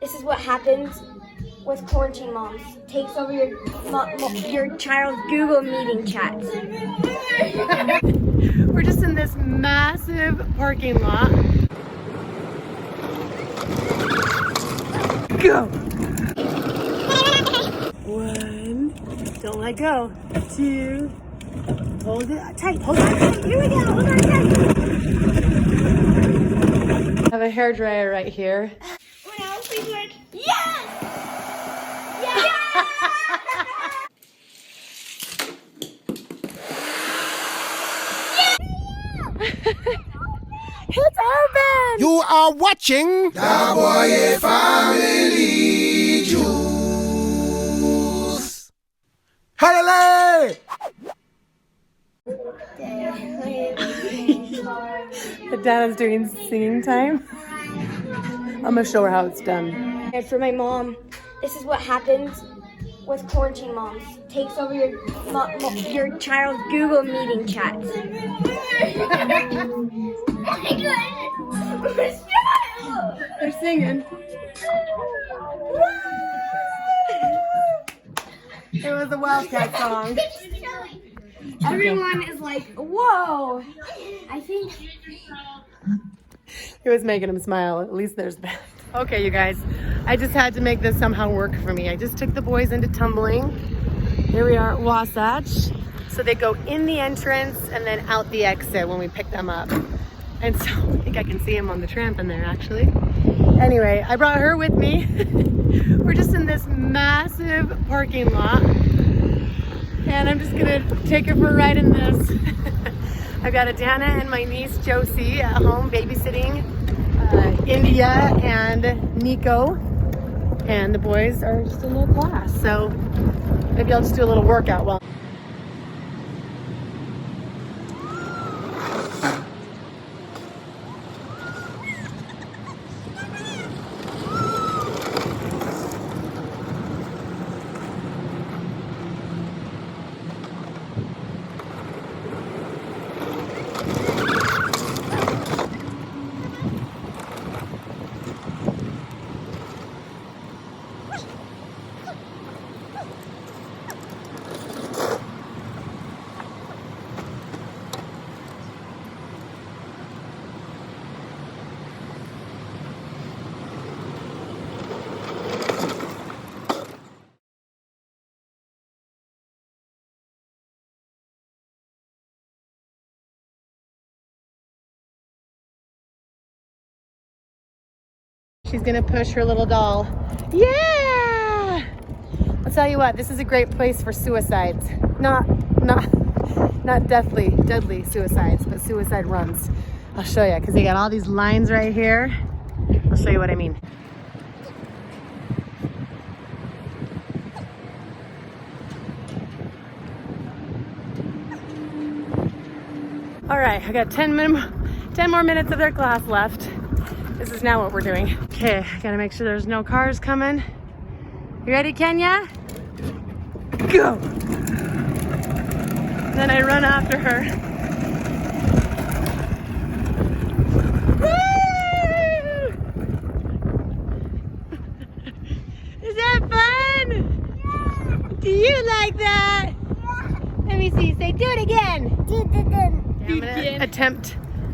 This is what happens with quarantine moms. Takes over your child's Google meeting chats. We're just in this massive parking lot. Go! 1, don't let go. 2, hold it tight, hold on tight. Here we go, hold on tight. I have a hairdryer right here. When I was like, yes! Yes! It's open! You are watching Juliejboye Family Juice. Hallelujah! Dana's doing singing time. I'm gonna show her how it's done. And for my mom, this is what happens with quarantine moms. Takes over your child's Google meeting chats. They're singing. It was a Wildcat song. Everyone is like, whoa. I think It was making him smile. At least there's that. Okay, you guys. I just had to make this somehow work for me. I just took the boys into tumbling. Here we are at Wasatch. So they go in the entrance and then out the exit when we pick them up. And so I think I can see him on the tramp in there actually. Anyway, I brought her with me. We're just in this massive parking lot. And I'm just gonna take her for a ride in this. I've got Adana and my niece Josie at home babysitting India and Nico. And the boys are just in their class. So maybe I'll just do a little workout while. She's gonna push her little doll. Yeah! I'll tell you what, this is a great place for suicides. Not deadly suicides, but suicide runs. I'll show you, because they got all these lines right here. I'll show you what I mean. All right, I got 10 more minutes of their class left. This is now what we're doing. Okay, gotta make sure there's no cars coming. You ready, Kenya? Go! Then I run after her. Woo! Is that fun? Yeah. Do you like that? Yeah. Let me see, say do it again. Do it again.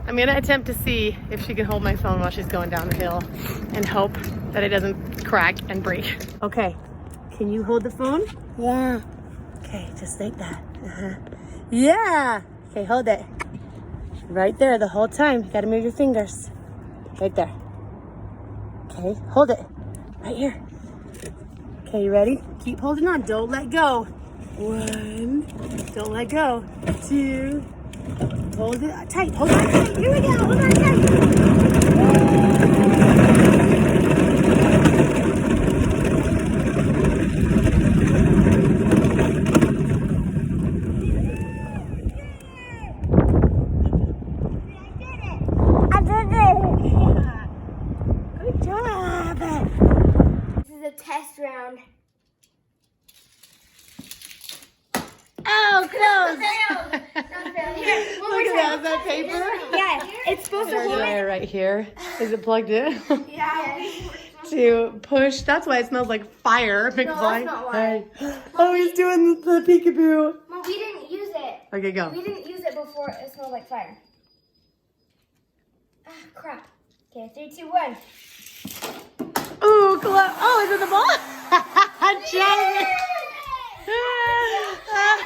I'm gonna attempt to see if she can hold my phone while she's going down the hill and hope that it doesn't crack and break. Okay, can you hold the phone? Yeah. Okay, just like that. Yeah. Okay, hold it. Right there the whole time. You gotta move your fingers. Right there. Okay, hold it. Right here. Okay, you ready? Keep holding on, don't let go. 1, don't let go. 2, hold it tight, hold on tight. Here we go, hold on tight. I did it. Good job. this is a test round. Oh, close. Here, Look at that, is that paper? yeah, it's supposed to hold it. Right here. Is it plugged in? Yeah. to push. That's why it smells like fire. No, that's not why. Oh, he's doing the peekaboo. Mom, we didn't use it. Okay, go. We didn't use it before it smelled like fire. Ah, crap. Okay, 3, 2, 1. Ooh, oh, is it the ball? Jay.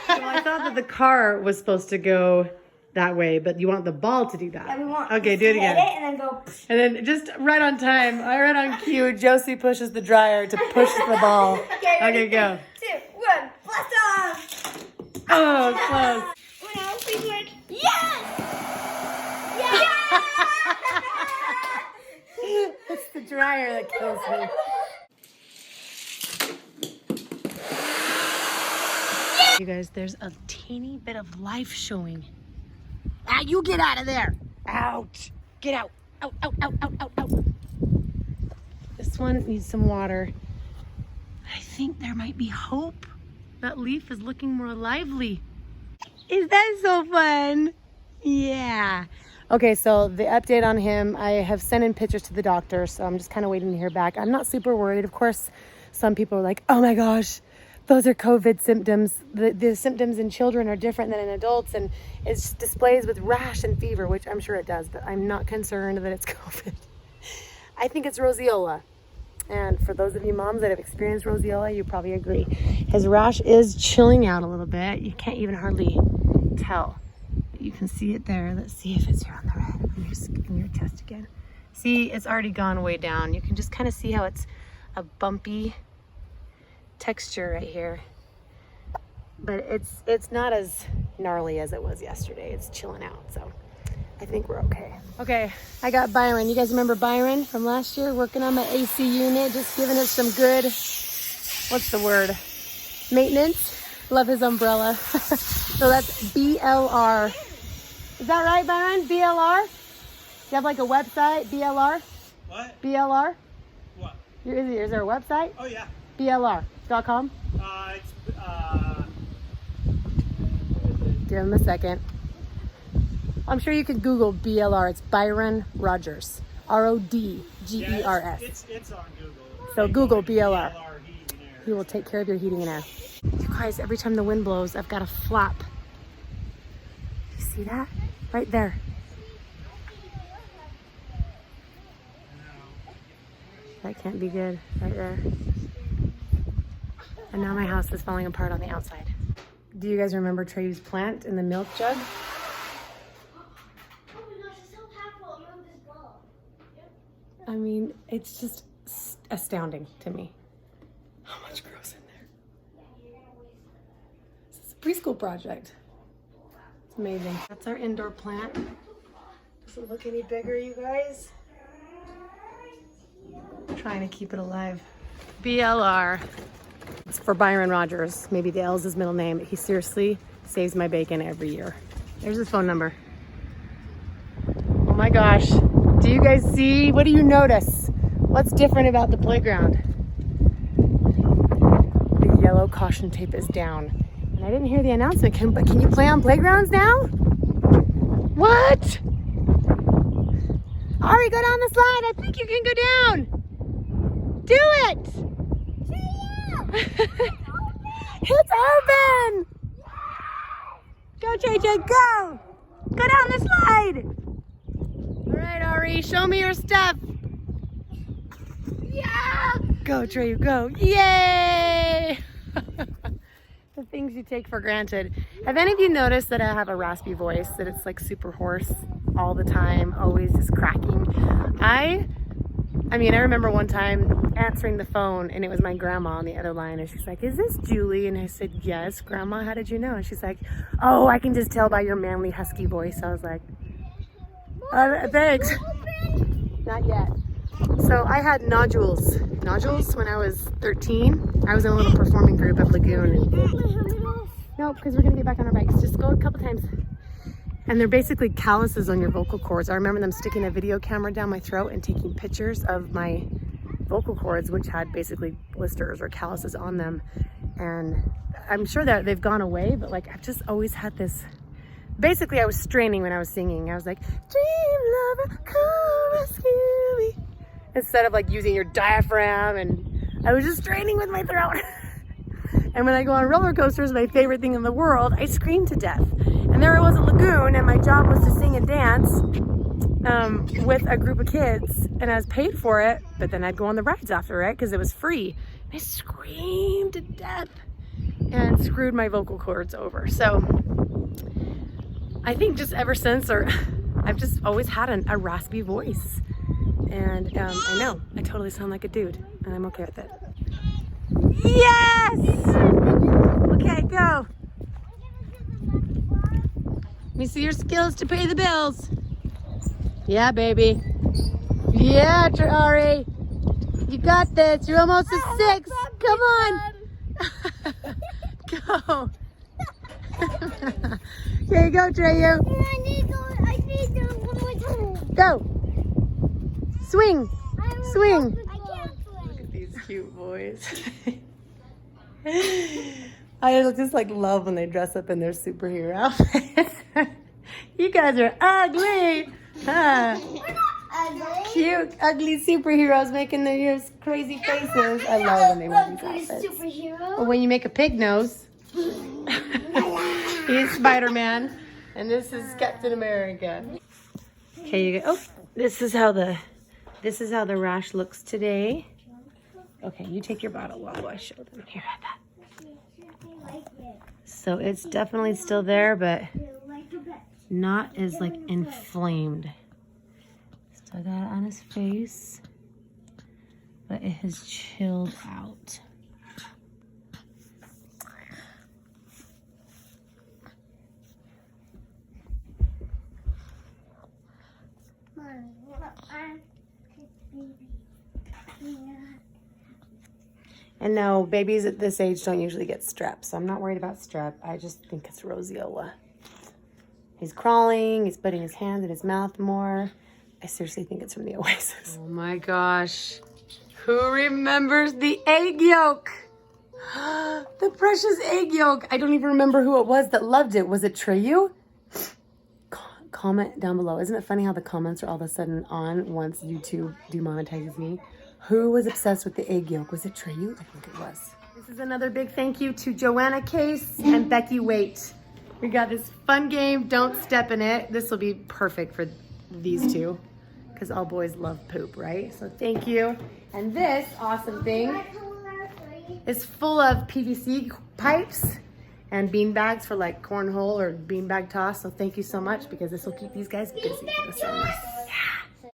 Well, I thought that the car was supposed to go that way, but you want the ball to do that. Yeah, we want. Okay, do it again. Hit it and then go. And then just right on time, right on cue, Josie pushes the dryer to push the ball. Okay, go. 3, 2, 1. Blast off. Oh, close. Now, please work. Yes! Yes! It's the dryer that kills me. You guys, there's a teeny bit of life showing. Ah, you get out of there. Out. Get out. Out, out, out, out, out, out. This one needs some water. I think there might be hope. That leaf is looking more lively. Is that so fun? Yeah. Okay, so the update on him, I have sent in pictures to the doctor, so I'm just kind of waiting to hear back. I'm not super worried. Of course, some people are like, oh my gosh, those are COVID symptoms. The symptoms in children are different than in adults, and it displays with rash and fever, which I'm sure it does, but I'm not concerned that it's COVID. I think it's roseola. And for those of you moms that have experienced roseola, you probably agree. His rash is chilling out a little bit. You can't even hardly tell. You can see it there. Let's see if it's here on the red on your chest again. See, it's already gone way down. You can just kind of see how it's a bumpy texture right here. But it's not as gnarly as it was yesterday. It's chilling out, so I think we're okay. Okay, I got Byron. You guys remember Byron from last year? Working on my AC unit, just giving it some good, what's the word? Maintenance. Love his umbrella. So that's BLR. Is that right, Byron? BLR? You have like a website, BLR? What? BLR? What? Is there a website? Oh, yeah. BLR.com? It's, Give him a second. I'm sure you could Google BLR. It's Byron Rogers. RODGERS. yeah, it's on Google. So Google BLR. heating and air. He will take care of your heating and air. You guys, every time the wind blows, I've got a flap. You see that? Right there. That can't be good. Right there. And now my house is falling apart on the outside. Do you guys remember Trey's plant in the milk jug? Oh my gosh, it's so powerful. I love this ball. I mean, it's just astounding to me. How much grows in there? This is a preschool project. It's amazing. That's our indoor plant. Does it look any bigger, you guys? I'm trying to keep it alive. BLR. It's for Byron Rogers. Maybe the L's his middle name. He seriously saves my bacon every year. There's his phone number. Oh my gosh. Do you guys see? What do you notice? What's different about the playground? The yellow caution tape is down. And I didn't hear the announcement, but can you play on playgrounds now? What? Ari, go down the slide. I think you can go down. Do it. It's open. Go, JJ, go. Go down the slide. All right, Ari, show me your stuff. Yeah. Go, Trey, go. Yay. The things you take for granted. Have any of you noticed that I have a raspy voice, that it's like super hoarse all the time, always just cracking? I mean, I remember one time answering the phone and it was my grandma on the other line and she's like, is this Julie? And I said, yes, Grandma, how did you know? And she's like, oh, I can just tell by your manly husky voice. I was like, thanks. Not yet. So I had nodules when I was 13. I was in a little performing group at Lagoon. No, because we're gonna get back on our bikes. Just go a couple times. And they're basically calluses on your vocal cords. I remember them sticking a video camera down my throat and taking pictures of my vocal cords, which had basically blisters or calluses on them. And I'm sure that they've gone away, but like I've just always had this. Basically, I was straining when I was singing. I was like, dream lover, come rescue me. instead of like using your diaphragm, and I was just straining with my throat. And when I go on roller coasters, my favorite thing in the world, I scream to death. And there was a lagoon, and my job was to sing and dance with a group of kids, and I was paid for it, but then I'd go on the rides after it because it was free. I screamed to death and screwed my vocal cords over. So I think just ever since, I've just always had a raspy voice. And I know, I totally sound like a dude, and I'm okay with it. Yes! Okay, go. Let me see your skills to pay the bills. Yeah, baby. Yeah, Ari. You got this. You're almost a 6. Come on. Go. Here you go, Treyu. I need to one more time. Go. Swing. Swing. I can't swing. Look at these cute boys. I just like love when they dress up in their superhero outfits. You guys are ugly. Huh? Cute, ugly superheroes making their crazy faces. I love when they wear these outfits. Superhero. Or when you make a pig nose. He's Spider-Man, and this is Captain America. Okay, you go. Oh, this is how the rash looks today. Okay, you take your bottle while I show them. Here, have that. So it's definitely still there, but not as like inflamed. Still got it on his face, but it has chilled out. And no, babies at this age don't usually get strep, so I'm not worried about strep. I just think it's roseola. He's crawling, he's putting his hand in his mouth more. I seriously think it's from the Oasis. Oh my gosh. Who remembers the egg yolk? The precious egg yolk. I don't even remember who it was that loved it. Was it Treyu? Comment down below. Isn't it funny how the comments are all of a sudden on once YouTube demonetizes me? Who was obsessed with the egg yolk? Was it Treyu? I think it was. This is another big thank you to Joanna Case and Becky Waite. We got this fun game, Don't Step in It. This will be perfect for these two because all boys love poop, right? So thank you. And this awesome thing is full of PVC pipes and bean bags for like cornhole or beanbag toss. So thank you so much because this will keep these guys busy for the summer.